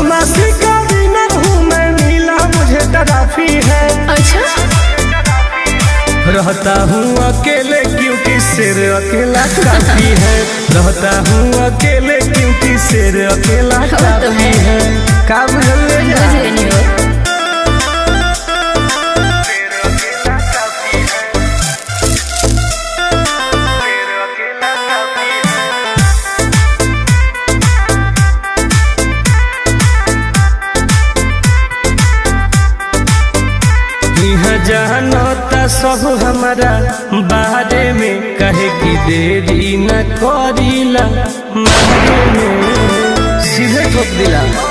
बदमाशी का विनर हूँ मैं, मिला मुझे ट्रॉफी है। अच्छा रहता हूँ अकेले क्योंकि सिर अकेला काफी है। रहता हूँ अकेले क्योंकि सिर अकेला काफी है। का जानता सब हमारा बारे में, कहे कि देरी न करीला मारे में, सीधे ठोक दिला।